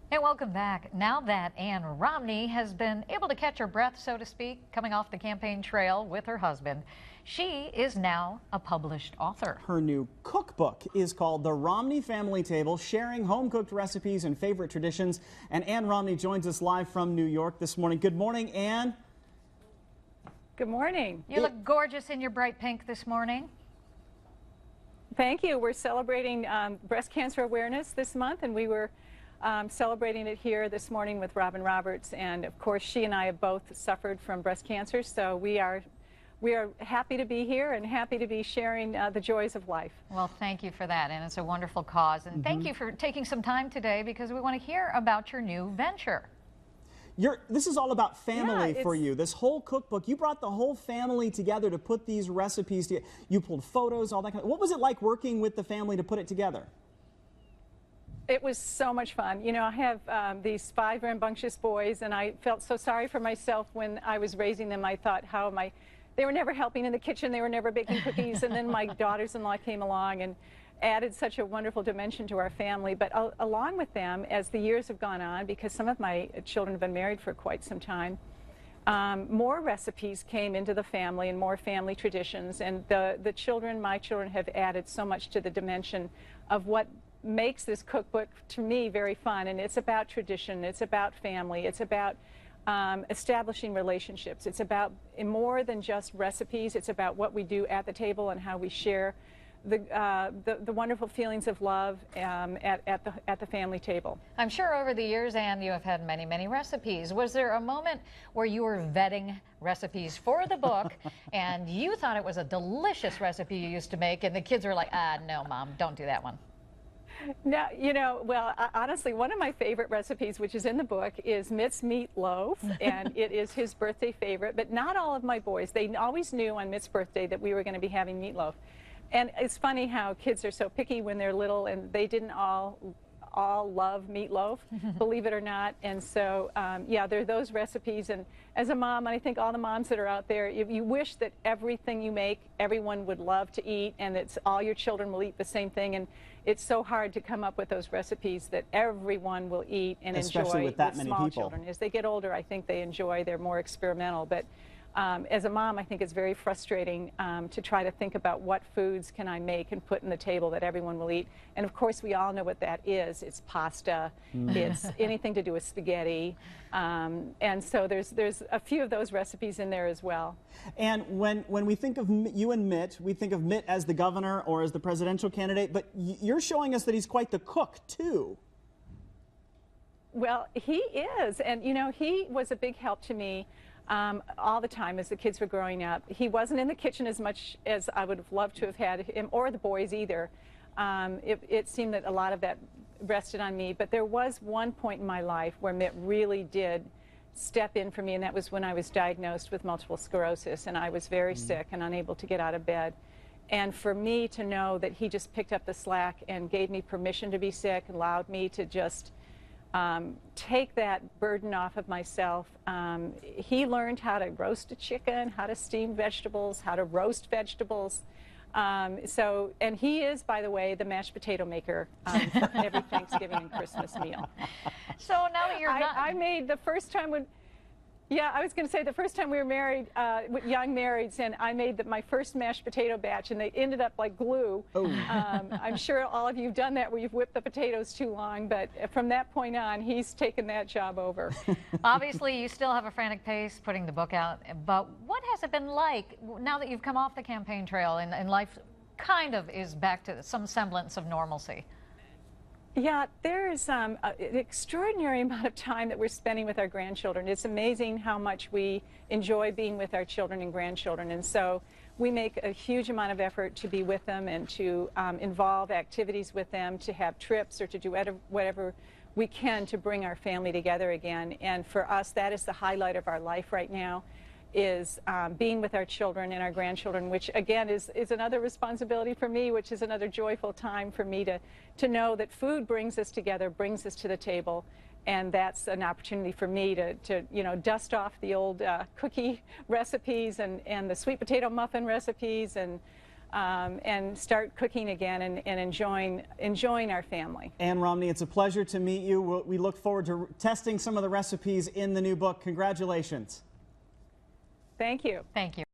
Hey, welcome back. Now that Ann Romney has been able to catch her breath, so to speak, coming off the campaign trail with her husband, she is now a published author. Her new cookbook is called The Romney Family Table, sharing home-cooked recipes and favorite traditions. And Ann Romney joins us live from New York this morning. Good morning, Ann. Good morning. You look gorgeous in your bright pink this morning. Thank you. We're celebrating breast cancer awareness this month, and we were celebrating it here this morning with Robin Roberts. And of course, she and I have both suffered from breast cancer, so we are happy to be here and happy to be sharing the joys of life. Well, thank you for that, and it's a wonderful cause. And thank you for taking some time today, because we want to hear about your new venture. This is all about family for you. This whole cookbook, you brought the whole family together to put these recipes together. You pulled photos, all that kind of. What was it like working with the family to put it together? It was so much fun. You know, I have these 5 rambunctious boys, and I felt so sorry for myself when I was raising them. I thought, how am I? They were never helping in the kitchen. They were never baking cookies. And then my daughters-in-law came along and added such a wonderful dimension to our family. But along with them, as the years have gone on, because some of my children have been married for quite some time, more recipes came into the family and more family traditions. And the children, my children, have added so much to the dimension of what makes this cookbook, to me, very fun. And it's about tradition, it's about family, it's about establishing relationships. It's about more than just recipes. It's about what we do at the table and how we share the wonderful feelings of love at the family table. I'm sure over the years, Ann, you have had many, many recipes. Was there a moment where you were vetting recipes for the book and you thought it was a delicious recipe you used to make, and the kids were like, no, Mom, don't do that one? No, you know, well, honestly, one of my favorite recipes, which is in the book, is Mitt's meatloaf, and it is his birthday favorite. But not all of my boys. They always knew on Mitt's birthday that we were going to be having meatloaf. And it's funny how kids are so picky when they're little, and they didn't all love meatloaf, believe it or not. And so, yeah, there are those recipes. And as a mom, and I think all the moms that are out there, you wish that everything you make, everyone would love to eat, and it's all your children will eat the same thing. And it's so hard to come up with those recipes that everyone will eat and especially enjoy with that many small people. Children. As they get older, I think they enjoy, they're more experimental. But as a mom, I think it's very frustrating to try to think about what foods can I make and put on the table that everyone will eat. And of course, we all know what that is. It's pasta. It's anything to do with spaghetti. And so there's a few of those recipes in there as well. And when we think of you and Mitt, we think of Mitt as the governor or as the presidential candidate, but you're showing us that he's quite the cook, too. Well, he is. And, you know, he was a big help to me all the time as the kids were growing up. He wasn't in the kitchen as much as I would have loved to have had him, or the boys either. It seemed that a lot of that rested on me, but there was one point in my life where Mitt really did step in for me, and that was when I was diagnosed with multiple sclerosis, and I was very sick and unable to get out of bed. And for me to know that he just picked up the slack and gave me permission to be sick, allowed me to just take that burden off of myself. He learned how to roast a chicken, how to steam vegetables, how to roast vegetables. And he is, by the way, the mashed potato maker for every Thanksgiving and Christmas meal. So now that you're I made the first time when, yeah, I was going to say the first time we were married, young marrieds, and I made my first mashed potato batch, and they ended up like glue. I'm sure all of you have done that where you've whipped the potatoes too long, but from that point on, he's taken that job over. Obviously, you still have a frantic pace putting the book out, but what has it been like now that you've come off the campaign trail and life kind of is back to some semblance of normalcy? Yeah, there's an extraordinary amount of time that we're spending with our grandchildren. It's amazing how much we enjoy being with our children and grandchildren. And so we make a huge amount of effort to be with them and to involve activities with them, to have trips or to do whatever we can to bring our family together again. And for us, that is the highlight of our life right now, is being with our children and our grandchildren, which again is another responsibility for me, which is another joyful time for me to know that food brings us together, brings us to the table, and that's an opportunity for me to you know, dust off the old cookie recipes and the sweet potato muffin recipes and and start cooking again and enjoying our family. Ann Romney, it's a pleasure to meet you. We look forward to testing some of the recipes in the new book. Congratulations. Thank you. Thank you.